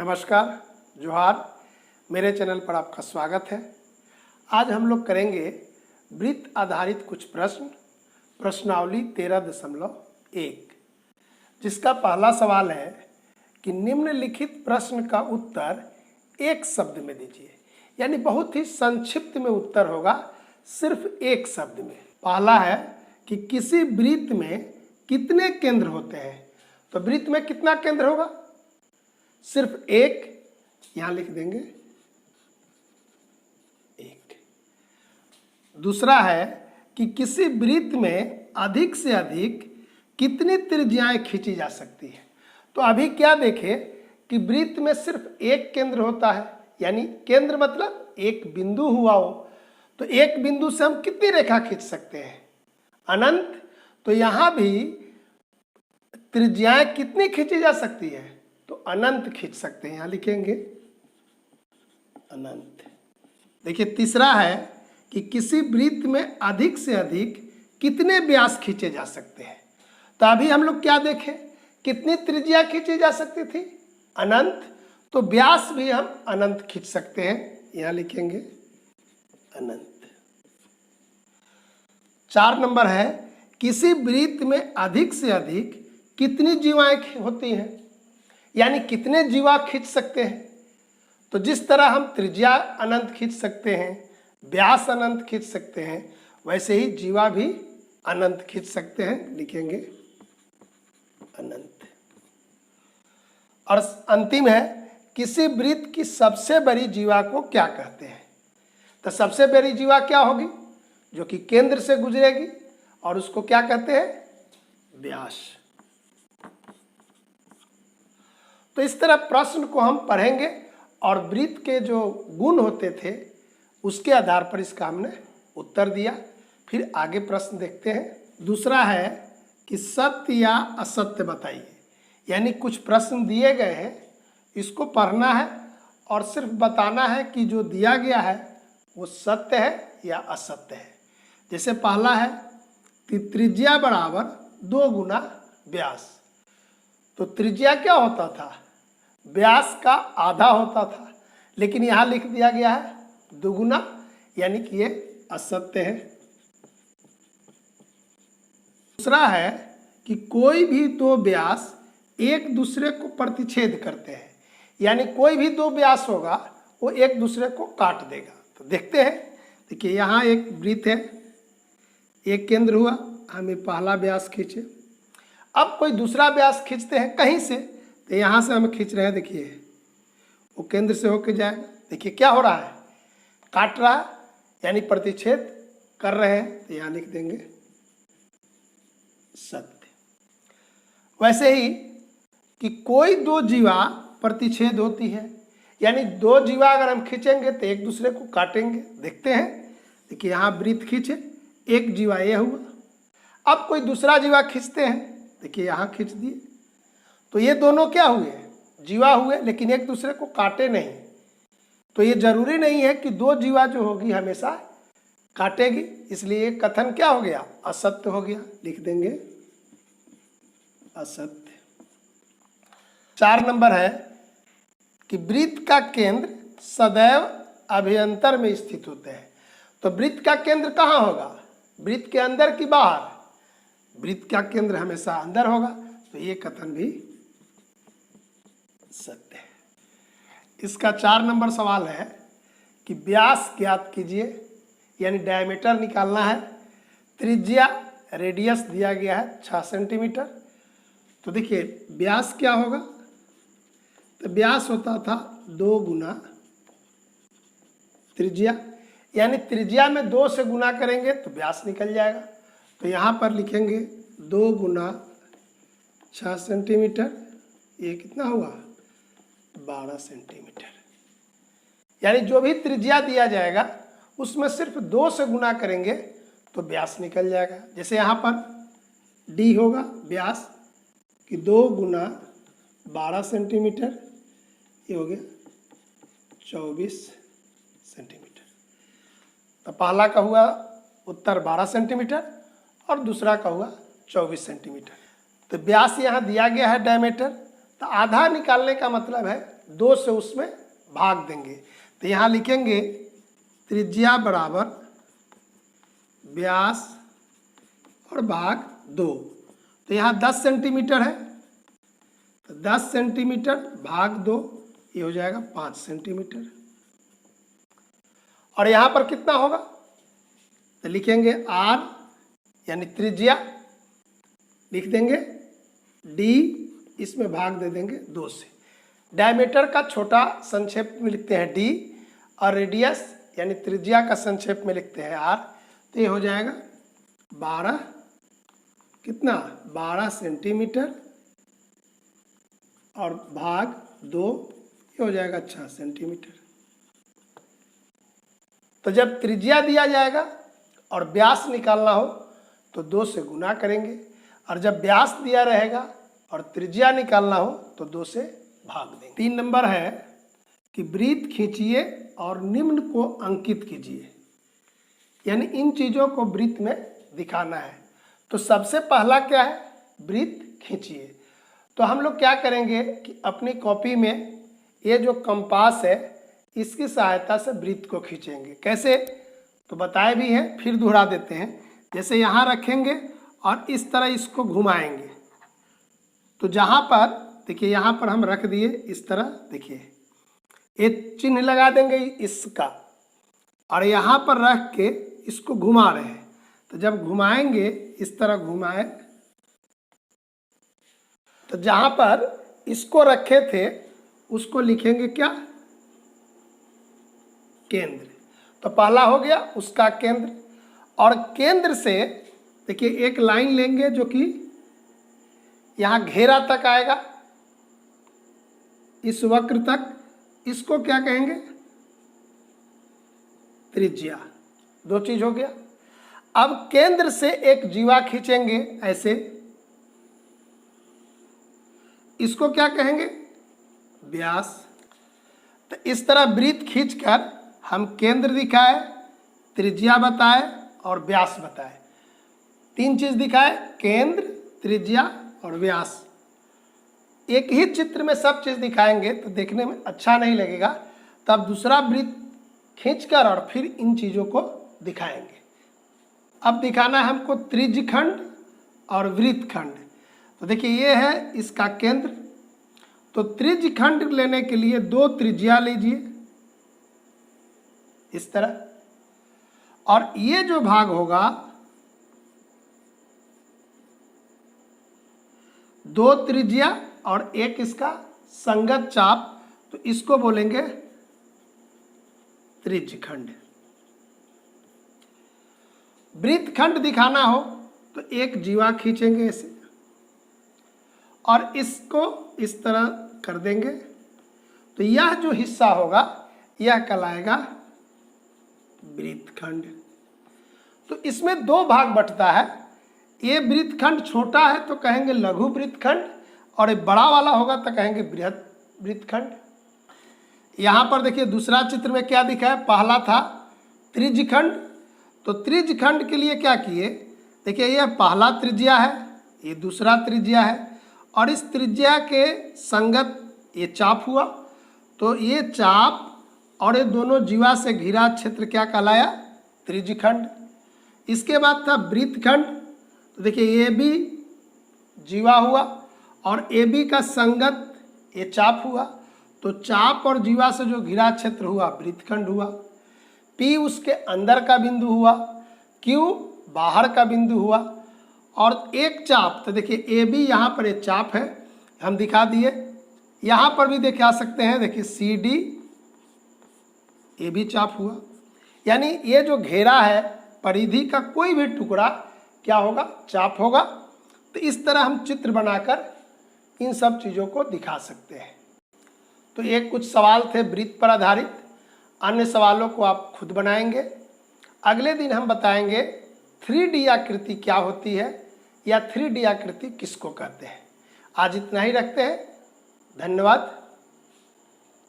नमस्कार, जोहार। मेरे चैनल पर आपका स्वागत है। आज हम लोग करेंगे वृत्त आधारित कुछ प्रश्न, प्रश्नावली 13.1, जिसका पहला सवाल है कि निम्नलिखित प्रश्न का उत्तर एक शब्द में दीजिए। यानी बहुत ही संक्षिप्त में उत्तर होगा, सिर्फ एक शब्द में। पहला है कि किसी वृत्त में कितने केंद्र होते हैं। तो वृत्त में कितना केंद्र होगा? सिर्फ एक, यहां लिख देंगे एक। दूसरा है कि किसी वृत्त में अधिक से अधिक कितनी त्रिज्याएं खींची जा सकती है। तो अभी क्या देखें कि वृत्त में सिर्फ एक केंद्र होता है, यानी केंद्र मतलब एक बिंदु हुआ हो। तो एक बिंदु से हम कितनी रेखा खींच सकते हैं? अनंत। तो यहां भी त्रिज्याएं कितनी खींची जा सकती है? तो अनंत खींच सकते हैं, यहां लिखेंगे अनंत। देखिए तीसरा है कि किसी वृत्त में अधिक से अधिक कितने व्यास खींचे जा सकते हैं। तो अभी हम लोग क्या देखें, कितनी त्रिज्या खींची जा सकती थी? अनंत। तो व्यास भी हम अनंत खींच सकते हैं, यहां लिखेंगे अनंत। 4 नंबर है किसी वृत्त में अधिक से अधिक कितनी जीवाएं होती हैं, यानी कितने जीवा खींच सकते हैं। तो जिस तरह हम त्रिज्या अनंत खींच सकते हैं, व्यास अनंत खींच सकते हैं, वैसे ही जीवा भी अनंत खींच सकते हैं, लिखेंगे अनंत। और अंतिम है किसी वृत्त की सबसे बड़ी जीवा को क्या कहते हैं। तो सबसे बड़ी जीवा क्या होगी? जो कि केंद्र से गुजरेगी, और उसको क्या कहते हैं? व्यास। तो इस तरह प्रश्न को हम पढ़ेंगे और वृत्त के जो गुण होते थे उसके आधार पर इसका हमने उत्तर दिया। फिर आगे प्रश्न देखते हैं। दूसरा है कि सत्य या असत्य बताइए। यानी कुछ प्रश्न दिए गए हैं, इसको पढ़ना है और सिर्फ बताना है कि जो दिया गया है वो सत्य है या असत्य है। जैसे पहला है कि त्रिज्या बराबर 2 गुना व्यास। तो त्रिज्या क्या होता था? व्यास का आधा होता था, लेकिन यहां लिख दिया गया है 2 गुना, यानी कि ये असत्य है। दूसरा है कि कोई भी 2 व्यास एक दूसरे को प्रतिच्छेद करते हैं। यानी कोई भी 2 व्यास होगा वो एक दूसरे को काट देगा। तो देखते हैं। देखिए यहाँ एक वृत्त है, एक केंद्र हुआ, हमें पहला व्यास खींचे। अब कोई दूसरा व्यास खींचते हैं कहीं से, तो यहाँ से हम खींच रहे हैं। देखिए वो केंद्र से होके जाएगा। देखिए क्या हो रहा है, काट रहा है, यानी प्रतिच्छेद कर रहे हैं। तो यहाँ लिख देंगे सत्य। वैसे ही कि कोई 2 जीवा प्रतिच्छेद होती है, यानी 2 जीवा अगर हम खींचेंगे तो एक दूसरे को काटेंगे। देखते हैं। देखिए यहाँ वृत्त खींचे, एक जीवा ये हुआ। अब कोई दूसरा जीवा खींचते हैं, देखिए यहाँ खींच दिए। तो ये दोनों क्या हुए? जीवा हुए, लेकिन एक दूसरे को काटे नहीं। तो ये जरूरी नहीं है कि 2 जीवा जो होगी हमेशा काटेगी, इसलिए कथन क्या हो गया? असत्य हो गया, लिख देंगे असत्य। 4 नंबर है कि वृत्त का केंद्र सदैव अभ्यंतर में स्थित होते हैं। तो वृत्त का केंद्र कहाँ होगा? वृत्त के अंदर कि बाहर? वृत्त का केंद्र हमेशा अंदर होगा। तो ये कथन भी सत्य है। इसका 4 नंबर सवाल है कि व्यास ज्ञात कीजिए, यानी डायमीटर निकालना है। त्रिज्या रेडियस दिया गया है 6 सेंटीमीटर। तो देखिए व्यास क्या होगा? तो व्यास होता था 2 गुना त्रिज्या, यानी त्रिज्या में 2 से गुना करेंगे तो व्यास निकल जाएगा। तो यहाँ पर लिखेंगे 2 गुना 6 सेंटीमीटर, ये कितना हुआ? 12 सेंटीमीटर। यानी जो भी त्रिज्या दिया जाएगा उसमें सिर्फ 2 से गुना करेंगे तो व्यास निकल जाएगा। जैसे यहाँ पर डी होगा व्यास कि 2 गुना 12 सेंटीमीटर, ये हो गया 24 सेंटीमीटर। तो पहला का हुआ उत्तर 12 सेंटीमीटर और दूसरा का हुआ 24 सेंटीमीटर। तो व्यास यहाँ दिया गया है डायमीटर। तो आधा निकालने का मतलब है 2 से उसमें भाग देंगे। तो यहाँ लिखेंगे त्रिज्या बराबर व्यास और भाग 2। तो यहाँ 10 सेंटीमीटर है, तो 10 सेंटीमीटर भाग 2 ये हो जाएगा 5 सेंटीमीटर। और यहाँ पर कितना होगा, तो लिखेंगे r यानी त्रिज्या, लिख देंगे d, इसमें भाग दे देंगे 2 से। डायमीटर का छोटा संक्षेप में लिखते हैं d, और रेडियस यानी त्रिज्या का संक्षेप में लिखते हैं r। तो ये हो जाएगा 12 सेंटीमीटर और भाग 2 ये हो जाएगा 6 सेंटीमीटर। तो जब त्रिज्या दिया जाएगा और व्यास निकालना हो तो 2 से गुना करेंगे, और जब व्यास दिया रहेगा और त्रिज्या निकालना हो तो 2 से भाग देंगे। 3 नंबर है कि वृत्त खींचिए और निम्न को अंकित कीजिए, यानी इन चीज़ों को वृत्त में दिखाना है। तो सबसे पहला क्या है, वृत्त खींचिए। तो हम लोग क्या करेंगे कि अपनी कॉपी में ये जो कंपास है इसकी सहायता से वृत्त को खींचेंगे। कैसे, तो बताए भी हैं, फिर दोहरा देते हैं। जैसे यहाँ रखेंगे और इस तरह इसको घुमाएंगे, तो जहाँ पर देखिए यहाँ पर हम रख दिए इस तरह, देखिए ये चिन्ह लगा देंगे इसका, और यहाँ पर रख के इसको घुमा रहे हैं। तो जब घुमाएंगे इस तरह घुमाए, तो जहाँ पर इसको रखे थे उसको लिखेंगे क्या, केंद्र। तो पहला हो गया उसका केंद्र, और केंद्र से देखिए एक लाइन लेंगे जो कि यहाँ घेरा तक आएगा, इस वक्र तक, इसको क्या कहेंगे, त्रिज्या। 2 चीज हो गया। अब केंद्र से एक जीवा खींचेंगे ऐसे, इसको क्या कहेंगे, व्यास। तो इस तरह वृत्त खींचकर हम केंद्र दिखाए, त्रिज्या बताए और व्यास बताए। 3 चीज दिखाए, केंद्र, त्रिज्या और व्यास। एक ही चित्र में सब चीज दिखाएंगे तो देखने में अच्छा नहीं लगेगा, तब दूसरा वृत्त खींचकर और फिर इन चीजों को दिखाएंगे। अब दिखाना है हमको त्रिज्यखंड और वृत्तखंड। तो देखिए ये है इसका केंद्र, तो त्रिज्यखंड लेने के लिए 2 त्रिज्या लीजिए इस तरह, और ये जो भाग होगा 2 त्रिज्या और एक इसका संगत चाप, तो इसको बोलेंगे त्रिज्यखंड। वृत्तखंड दिखाना हो तो एक जीवा खींचेंगे ऐसे और इसको इस तरह कर देंगे, तो यह जो हिस्सा होगा यह कहलाएगा वृत्तखंड। तो इसमें 2 भाग बंटता है। ये वृत्तखंड छोटा है तो कहेंगे लघु वृत्तखंड, और ये बड़ा वाला होगा तो कहेंगे बृहद वृत्तखंड। यहाँ पर देखिए दूसरा चित्र में क्या दिखा है, पहला था त्रिज्यखंड। तो त्रिज्यखंड के लिए क्या किए, देखिए यह पहला त्रिज्या है, ये दूसरा त्रिज्या है, और इस त्रिज्या के संगत ये चाप हुआ। तो ये चाप और ये दोनों जीवा से घिरा क्षेत्र क्या कहलाया, त्रिज्यखंड। इसके बाद था वृत्तखंड। तो देखिए ये भी जीवा हुआ और ए बी का संगत ये चाप हुआ, तो चाप और जीवा से जो घिरा क्षेत्र हुआ वृत्तखंड हुआ। पी उसके अंदर का बिंदु हुआ, क्यू बाहर का बिंदु हुआ, और एक चाप, तो देखिए ए बी यहाँ पर एक चाप है, हम दिखा दिए। यहाँ पर भी दिखा सकते हैं, देखिए सी डी ये भी चाप हुआ। यानी ये जो घेरा है परिधि का कोई भी टुकड़ा क्या होगा, चाप होगा। तो इस तरह हम चित्र बनाकर इन सब चीज़ों को दिखा सकते हैं। तो ये कुछ सवाल थे वृत्त पर आधारित, अन्य सवालों को आप खुद बनाएंगे। अगले दिन हम बताएंगे 3D आकृति क्या होती है या 3D आकृति किसको कहते हैं। आज इतना ही रखते हैं, धन्यवाद।